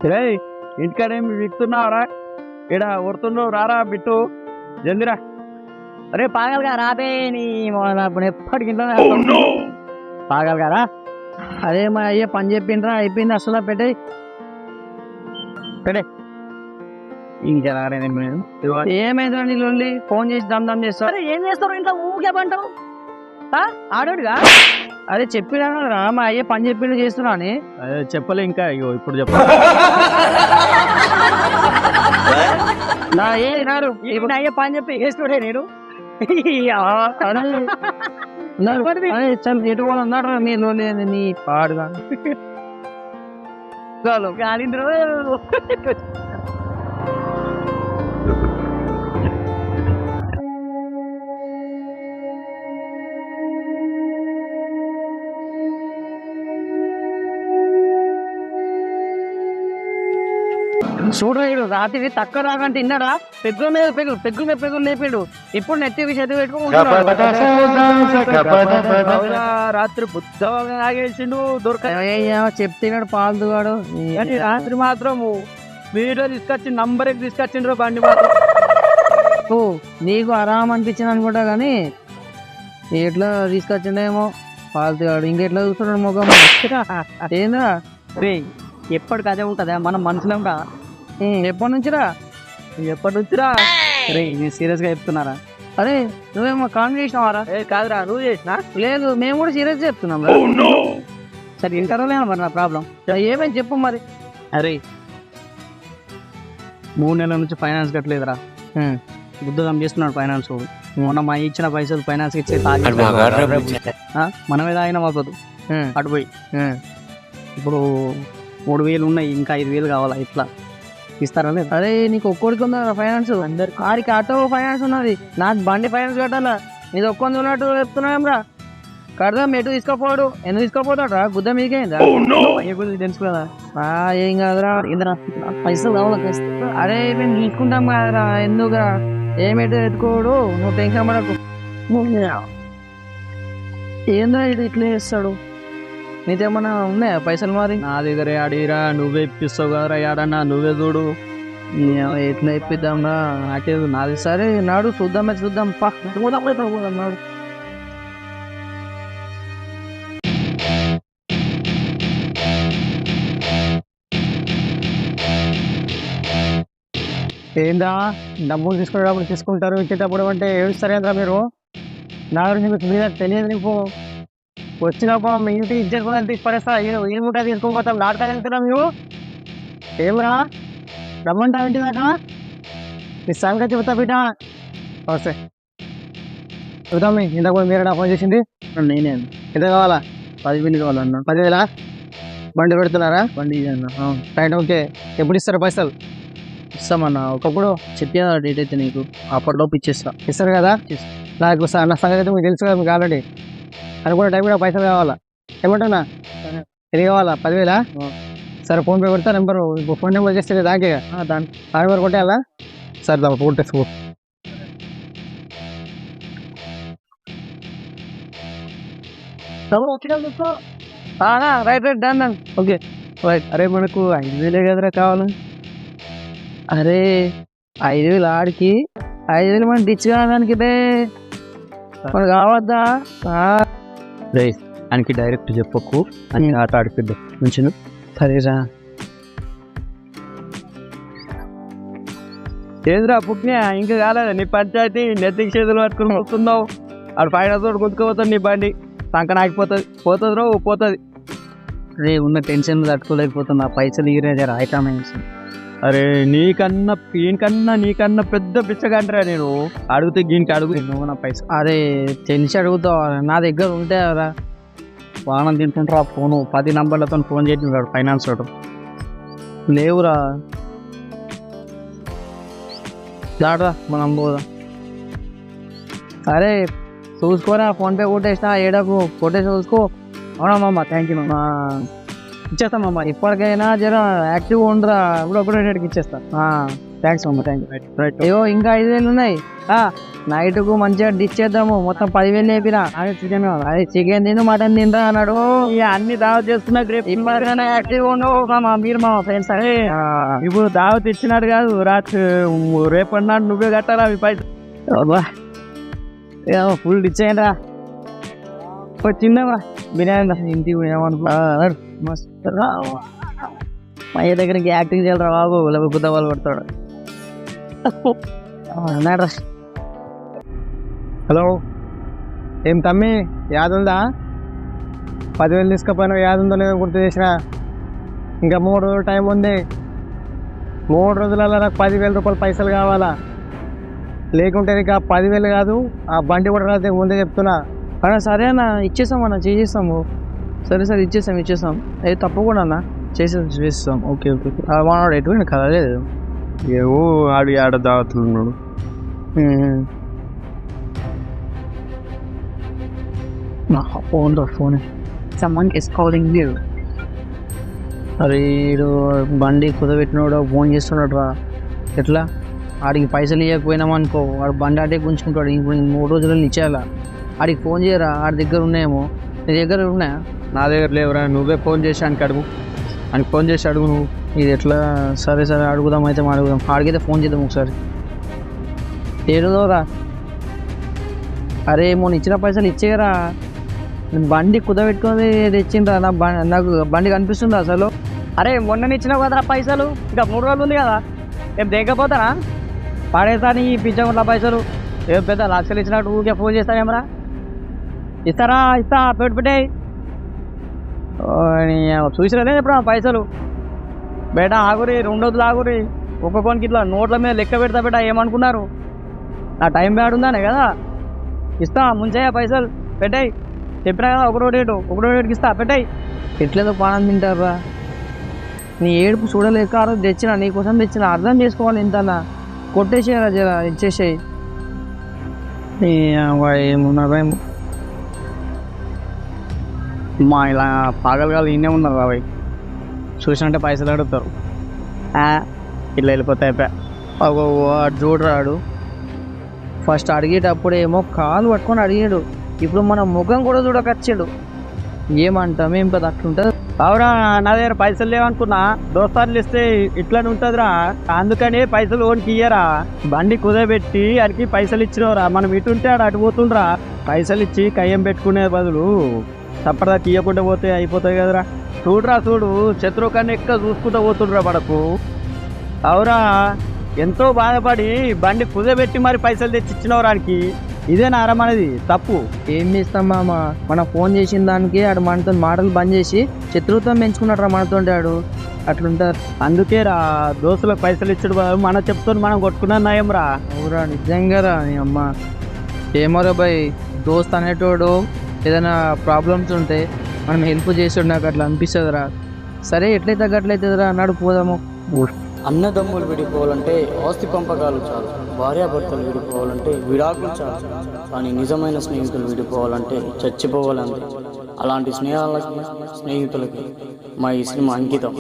రే ఇంటికాడేం విక్తున్నావురా? ఇక్కడ కొడుతున్నావు, రారా బిట్టు జల్దిరా. అరే పాగలగా రాబే నీ ఇప్పుడు ఎప్పటికి ఇంట్లో పాగలగారా. అదే మా అయ్యే పని చెప్పిండ్రా, అయిపోయింది అసలు పెట్టే ఇంకా ఏమైందిరా నీ లొల్లి? ఫోన్ చేసి దమ్ దమ్ చేస్తారు. ఏం చేస్తారు ఇంట్లో ఊకే పంటావు ఆడోడుగా? అదే చెప్పినా రా మా అయ్యే పని చెప్పిండు చేస్తున్నా అని. అదే చెప్పలే ఇంకా, అయ్యో ఇప్పుడు చెప్ప. నా ఏ నాడు ఇప్పుడు అయ్యే పని చెప్పి వేస్తుడే నేను ఎటు కూడా ఉన్నాడు నీ లొల్లి నీ పాడుగా గాలింద్ర. చూడు రాత్రి తక్కువ రాకంటే తిన్నాడా? పెగ్గుల మీద పెగ్గులు లేపాడు. ఇప్పుడు నెత్తి చదివి పెట్టుకుంటున్నాడు. రాత్రి బుద్ధంగా ఆగేసిండు దొరక చెప్తున్నాడు పాల్దుగాడు. రాత్రి మాత్రం వీడియో తీసుకొచ్చి నంబర్ తీసుకొచ్చిండ్రు బండి మాత్రం. నీకు ఆరాం అనిపించింది అనుకుంటా కానీ ఎట్లా తీసుకొచ్చిండేమో పాల్తుగాడు. ఇంకెట్లా చూస్తున్నాడు ముఖం ఏందా? ఎప్పటికి అదే ఉంటుందా మనం మనుషులంగా? ఎప్పటి నుంచిరా? రే నేను సీరియస్ గా చెప్తున్నారా? అరే నువ్వేమో కామెడీ చేసినావారా? కాదురా, నువ్వు చేసినా? లేదు మేము కూడా సీరియస్ చెప్తున్నాం. సరే ఇంటర్వ్యూలేనా మరి నా ప్రాబ్లం? ఏమేమి చెప్పు మరి. అరే 3 నెలల నుంచి ఫైనాన్స్ కట్టలేదురా. బుద్ధం చేస్తున్నాడు ఫైనాన్స్. మొన్న మా ఇచ్చిన పైసలు ఫైనాన్స్ ఇచ్చే మనమే తాగిన మాపదు అటుపోయి. ఇప్పుడు 3,000 ఉన్నాయి, ఇంకా 5,000 కావాలా? ఇట్లా ఇస్తారా? అరే నీకు ఒక్కడికి ఉందా ఫైనాన్స్? అందరు ఆడికి ఆటో ఫైనాన్స్ ఉన్నది, నాకు బండి ఫైనాన్స్ కట్టాలా. నీది ఒక్కొంది ఉన్నట్టు చెప్తున్నాంరా. కడదాం ఎటు తీసుకోపోడు. ఎందుకు తీసుకోపోతాడు రా? గుద్ద మీకేందా? తెలుసు కదా. ఏం కాదురా, పైసలు కావాలి. అరే మేము తీసుకుంటాం కదరా, ఎందుకురా? ఏమిటో ఎత్తుకోడు, నువ్వు టెన్షన్ పడకు. ఏందా ఇది ఇట్లా చేస్తాడు? నీకేమన్నా ఉన్నాయా పైసలు? మరి నా దగ్గరే అడిగిరా, నువ్వే ఇప్పిస్తావు కదరా. ఏడన్నా నువ్వే చూడు. ఎట్లా ఇప్పిద్దాం రా? నాకేది నాది. సరే నాడు చూద్దాం నాడు. ఏందా డబ్బులు తీసుకునేటప్పుడు తీసుకుంటారు, ఇచ్చేటప్పుడు అంటే ఏడుస్తారేంద్రా మీరు? నా గురించి మీకు మీద తెలియదు. నీకు వచ్చినప్పుడు మీ ఇంటికి ఇచ్చేది కూడా తీసుకుపడేస్తా. ఏం కూడా తీసుకోపోతాం. నాటకాలు వెళ్తున్నాం మేము. ఏమరా రమ్మంటా ఇంటి దాకా మీ సంగతి చెబుతా బిడ్డ. వస్తే చెబుతాం. మీ ఇంతకు కూడా మీరేనా ఫోన్ చేసింది? నేనే. ఎంత కావాలా? 10,000 కావాలన్నా. 10,000 బండి పెడుతున్నారా? బండి అన్న రైట్, ఓకే. ఎప్పుడు ఇస్తారు పైసలు? ఇస్తామన్నా. ఒకప్పుడు చెప్పా డేట్ అయితే నీకు అప్పటిలోపు ఇస్తారు కదా. నాకు నా సంగతి అయితే మీకు తెలుసు కదా, మీకు ఆల్రెడీ. అనుకున్న టైం కూడా పైసలు కావాలా? ఏమంటున్నా? ఇది కావాలా? 10,000? సరే ఫోన్ పే కొడతా. నెంబర్ ఫోన్ నెంబర్ చేస్తే దాకే దాని నెంబర్ కొట్టేయాలా? సరే దా ఫోన్ తెచ్చుకో. Right done. Okay right. అరే మనకు 5,000 కదరా కావాలి. అరే 5,000 ఆడికి, 5,000 మనం డిచ్ కావడానికి మనకు కావద్దా? రే ఆయనకి డైరెక్ట్ చెప్పకు అని ఆట ఆడిపిద్దాం మంచి. సరేరా. ఏంద్రా పుట్టినా ఇంకా కాలేదు నీ పంచాయతీ? నెత్తికి చేతులు పట్టుకుని వస్తున్నావు. ఆడు పైన తోడు గుంతుకుపోతుంది నీ బండి. సంకన ఆగిపోతుంది. పోతుంది. రే ఉన్న టెన్షన్ తట్టుకోలేకపోతున్నా. పైసలు ఈరేజారు ఐటమ్. అరే నీకన్నా పెద్ద పిచ్చగంటరా నేను. అడిగితే దీనికి అడుగు నువ్వు నా పైసలు. అరే తెలిసి అడుగుతావు, నా దగ్గర ఉంటాయరా. వాహనం తింటుంటారా? ఫోను 10 నంబర్లతో ఫోన్ చేసినాడు ఫైనాన్స్ వాడు. లేవురా. దాడరా మనం పోదా. అరే చూసుకోరా, ఫోన్పే కొట్టేసినా. ఏడకు కొట్టేసి చూసుకో. అవునా మామ? థ్యాంక్ యూ మామ. ఇచ్చేస్తామమ్మా. ఇప్పటికైనా జర యాక్టివ్గా ఉండరా. ఇప్పుడు ఒకటి ఇచ్చేస్తా. థ్యాంక్స్ అమ్మ, థ్యాంక్ రైట్. అయ్యో ఇంకా 5,000 ఉన్నాయి. నైట్కు మంచిగా డిష్ చేద్దాము. మొత్తం 10,000 లేపిరా. చికెన్ అదే చికెన్ తిను మటన్ తింటా అన్నాడు. ఇక అన్ని దావత్ చేస్తున్నా. రేపు యాక్టివ్ ఉండవు మామ, మీరు మా ఫ్రెండ్స్. అదే ఇప్పుడు దావత్ ఇచ్చినాడు కాదు, రాత్రి రేపటి నాడు నువ్వే కట్టాలా అవి పైసలు. ఫుల్ డిచ్ అయ్యిందా వచ్చిందా బిర్యానీ ఇంటికి పోయామనుకున్నాడు. మస్తు మా అయ్య దగ్గరికి యాక్టింగ్ చేయాలరా బాబు, లేకపోతే గుద్ద వాళ్ళు కొడతాడు. అన్నాడు. హలో, ఏం తమ్మి యాద ఉందా? 10,000 తీసుకుపోయినా యాద ఉందో లేదో గుర్తు చేసిన. ఇంకా 3 రోజులు టైం ఉంది. 3 రోజులలో నాకు 10,000 రూపాయలు పైసలు కావాలా. లేకుంటే ఇక 10,000 కాదు, ఆ బండి కూడా రాదే ముందే చెప్తున్నా. అన్న సరే అన్న, ఇచ్చేసాం అన్న, చేసేస్తాము. సరే సరే ఇచ్చేసాం. ఏ తప్పకుండా అన్న, చేసేస్తాం. Okay okay. వాడు ఎటువంటి కలలేదు. ఏవో ఆడు ఆడ దావతులు ఉన్నాడు. Phone someone is calling you. అరే వీడు బండి కుదబెట్టినాడు, ఫోన్ చేస్తున్నాడు రా. ఎట్లా ఆడికి పైసలు ఇవ్వకపోయినాం అనుకో, వాడు బండి ఆడే గుంజుకుంటాడు. ఇప్పుడు 3 రోజులలో ఇచ్చేయాలా. ఆడికి ఫోన్ చేయరా, ఆడి దగ్గర ఉన్నాయేమో. నీ దగ్గర ఉన్నాయా? నా దగ్గర లేవురా, నువ్వే ఫోన్ చేసి ఆయనకి అడుగు. ఆయనకి ఫోన్ చేసి అడుగు నువ్వు. ఇది ఎట్లా? సరే సరే అడుగుదాం, అయితే అడుగుదాం. ఆడికైతే ఫోన్ చేద్దాం ఒకసారి. ఏడుదోరా. అరే మొన్న ఇచ్చిన పైసలు ఇచ్చేయరా. బండి కుదబెట్టుకొని తెచ్చిండ్రా. నాకు బండి కనిపిస్తుందా అసలు? అరే మొన్న ఇచ్చినావు కదరా పైసలు, ఇంకా 3 రోజులు ఉంది కదా, రేపు దేకపోతానా? పాడేస్తా నీ పిచ్చగుంట్ల పైసలు. ఏం పెద్ద లక్షలు ఇచ్చినట్టు ఊరికే ఫోన్ చేస్తానేమరా? ఇస్తా పెట్టే చూసినదే ఎప్పుడు పైసలు. బేట ఆగురి, 2 రోజులు ఆగురి. ఒక్కొక్కరికి ఇట్లా నోట్ల మీద లెక్క పెడతా బేట. ఏమనుకున్నారు? నా టైం బ్యాడ్ ఉందానే కదా. ఇస్తా, ముంచయ్య పైసలు పెట్టాయి. చెప్పినా కదా, ఒకటో డేట్కి ఇస్తా, పెట్టాయి. ఎట్లేదో పానం తింటారా. నీ ఏడుపు చూడలేక ఆ రోజు తెచ్చిన, నీకోసం తెచ్చిన, అర్థం చేసుకోవాలి. ఇంతనా కొట్టేసేయరా, జరా ఇచ్చేసేయి. ఏమున్నారా మా ఇలా పాగలగాలు ఈయనే ఉన్నారు రాబాయ్. చూసినట్టే పైసలు అడుగుతారు. ఇట్లా వెళ్ళిపోతాయి. వాడు చూడరాడు. ఫస్ట్ అడిగేటప్పుడేమో కాలు పట్టుకొని అడిగాడు. ఇప్పుడు మన ముఖం కూడా చూడకొచ్చాడు. ఏమంటాం, ఏం పెద్ద అట్లుంటుంది. అవురా, నా దగ్గర పైసలు లేవనుకున్నా, దోస్తార్లు ఇస్తే ఇట్లనే ఉంటుందిరా. అందుకని పైసలు ఓనికి ఇయ్యరా. బండి కుదబెట్టి అడిగి పైసలు ఇచ్చినవరా. మనం ఇటుంటే ఆడ అటు పోతుండ్రా. పైసలు ఇచ్చి కయ్యం పెట్టుకునే బదులు తప్పదా తీయకుండా పోతే అయిపోతాయి కదరా. చూడు శత్రువు కన్నా ఎక్కువ చూసుకుంటూ పోతుండ్రా పడకు. అవురా, ఎంతో బాధపడి బండి కుదబెట్టి మరి పైసలు తెచ్చి ఇచ్చినవరానికి. ఇదే నారమనేది తప్పు. ఏం చేస్తాం మామ, మనం ఫోన్ చేసిన దానికి ఆడు మనతో మాటలు బంద్ చేసి శత్రుత్వం పెంచుకున్నాడు రా మనతోంటే. ఆడు అట్లుంటారు. అందుకే రా, దోస్తులకు పైసలు ఇచ్చడు మనం చెప్తాను, మనం కొట్టుకున్నా నయం రా. అవురా, నిజంగా రా. నీ అమ్మ ఏమోరా బాయ్, దోస్త్ అనేటోడు ఏదైనా ప్రాబ్లమ్స్ ఉంటే మనం హెల్ప్ చేసాడు. నాకు అట్లా అనిపిస్తుంది రా. సరే ఎట్లయితే గట్లయితుంది రా, అన్నాడు పోదాము. అన్నదమ్ములు విడిపోవాలంటే ఆస్తి పంపకాలు చాలు, భార్యాభర్తలు విడిపోవాలంటే విడాకులు చాలు, కానీ నిజమైన స్నేహితులు విడిపోవాలంటే చచ్చిపోవాలంటే. అలాంటి స్నేహితులకి మా ఈ సినిమా అంకితం.